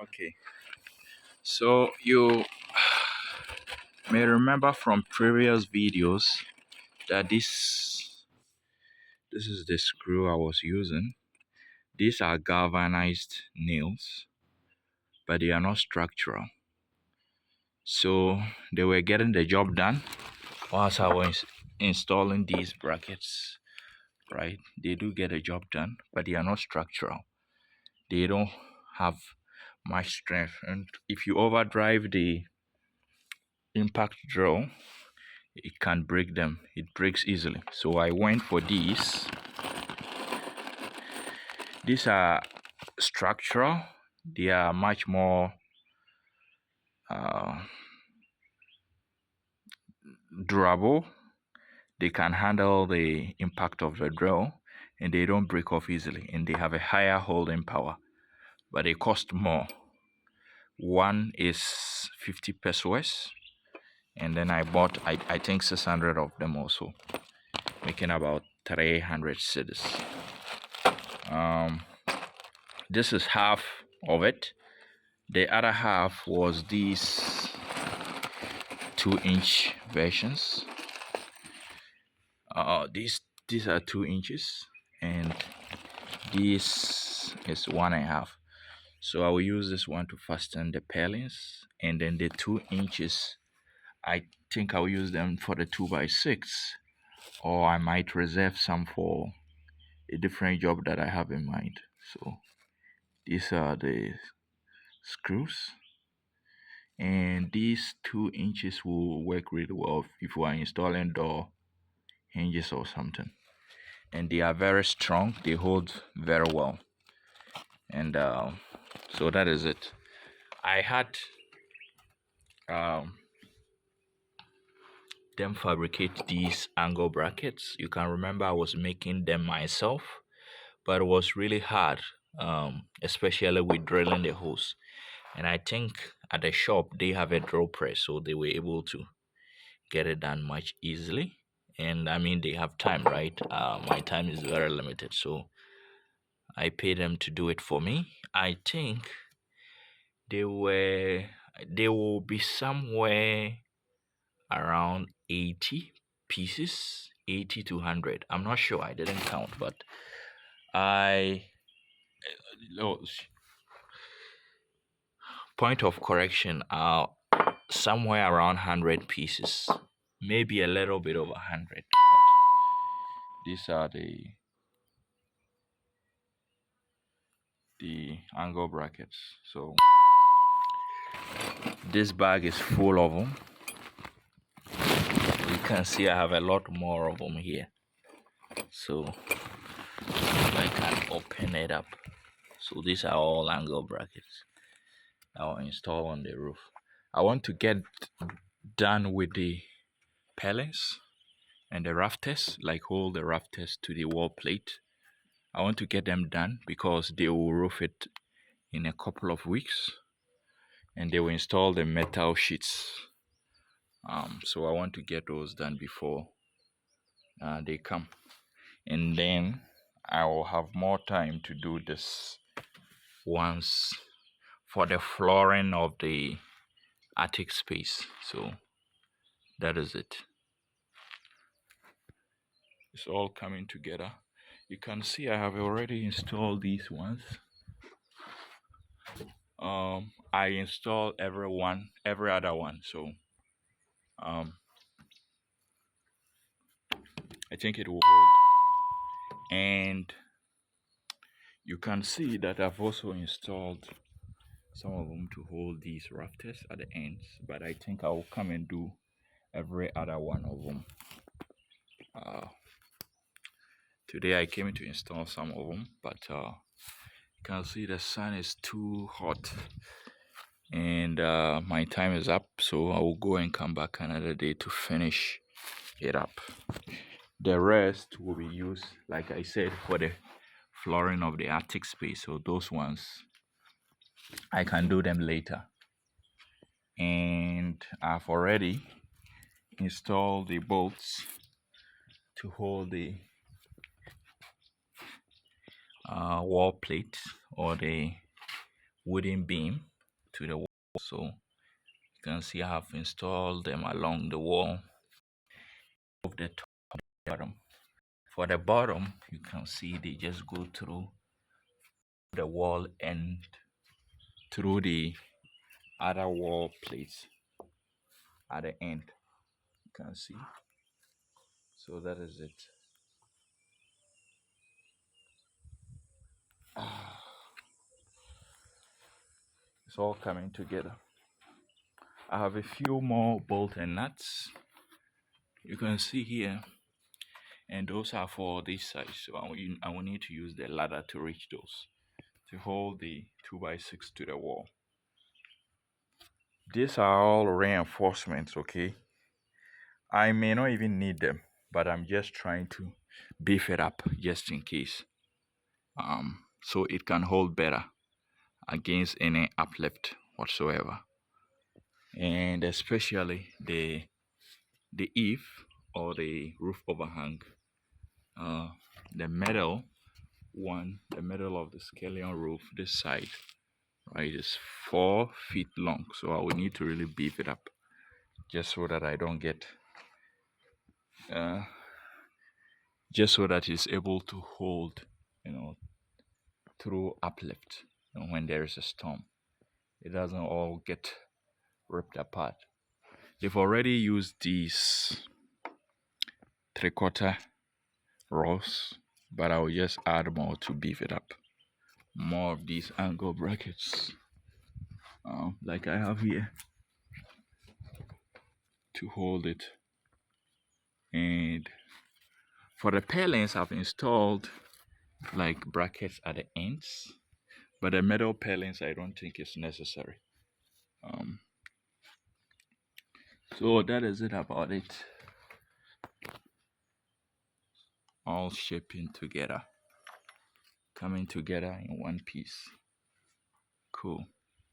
Okay, so you may remember from previous videos that this is the screw I was using. These are galvanized nails, but they are not structural. So they were getting the job done whilst I was installing these brackets, right? They do get a job done, but they are not structural. They don't have much strength, and if you overdrive the impact drill, it can break them. It breaks easily. So I went for these are structural. They are much more uh, durable. They can handle the impact of the drill, and they don't break off easily, and they have a higher holding power, but they cost more. One is 50 pesos, and then I bought I think 600 of them also, making about 300 cedis. This is half of it. The other half was these 2-inch versions. These are 2 inches, and this is 1.5. So I will use this one to fasten the purlins, and then the 2 inches, I think I'll use them for the 2x6, or I might reserve some for a different job that I have in mind. So these are the screws, and these 2 inches will work really well if you are installing door hinges or something. And they are very strong, they hold very well. And so that is it. I had them fabricate these angle brackets. You can remember I was making them myself, but it was really hard, especially with drilling the holes. And I think at the shop they have a drill press, so they were able to get it done much easily. And I mean, they have time, right? My time is very limited, so I pay them to do it for me. I think they were they will be somewhere around 80 pieces, 80 to 100. I'm not sure, I didn't count, but I oh, point of correction, somewhere around 100 pieces, maybe a little bit over 100. But these are the angle brackets. So this bag is full of them. You can see I have a lot more of them here. So I can open it up. So these are all angle brackets I'll install on the roof. I want to get done with the pellets and the rafters, like hold the rafters to the wall plate. I want to get them done because they will roof it in a couple of weeks, and they will install the metal sheets. So I want to get those done before they come, and then I will have more time to do this once for the flooring of the attic space. So that is it. It's all coming together. You can see I have already installed these ones. I installed every other one, so I think it will hold. And you can see that I've also installed some of them to hold these rafters at the ends, but I think I will come and do every other one of them. Today I came to install some of them, but you can see the sun is too hot, and my time is up, so I will go and come back another day to finish it up. The rest will be used, like I said, for the flooring of the attic space, so those ones I can do them later. And I've already installed the bolts to hold the wall plate or the wooden beam to the wall. So you can see I have installed them along the wall of the top and the bottom. For the bottom, you can see they just go through the wall and through the other wall plates at the end. You can see. So that is it. It's all coming together. I have a few more bolt and nuts. You can see here, and those are for this size. So I will need to use the ladder to reach those to hold the 2x6 to the wall. These are all reinforcements, okay? I may not even need them, but I'm just trying to beef it up just in case. So it can hold better against any uplift whatsoever. And especially the eave or the roof overhang, the metal one, the middle of the scallion roof, this side, right, is 4 feet long. So I will need to really beef it up just so that I don't get just so that it's able to hold, through uplift, when there is a storm. It doesn't all get ripped apart. They've already used these 3/4 rows, but I will just add more to beef it up. More of these angle brackets, like I have here, to hold it. And for the purlins, I've installed like brackets at the ends, but the metal purlins I don't think is necessary. So that is it about it. All shaping together, coming together in one piece. Cool.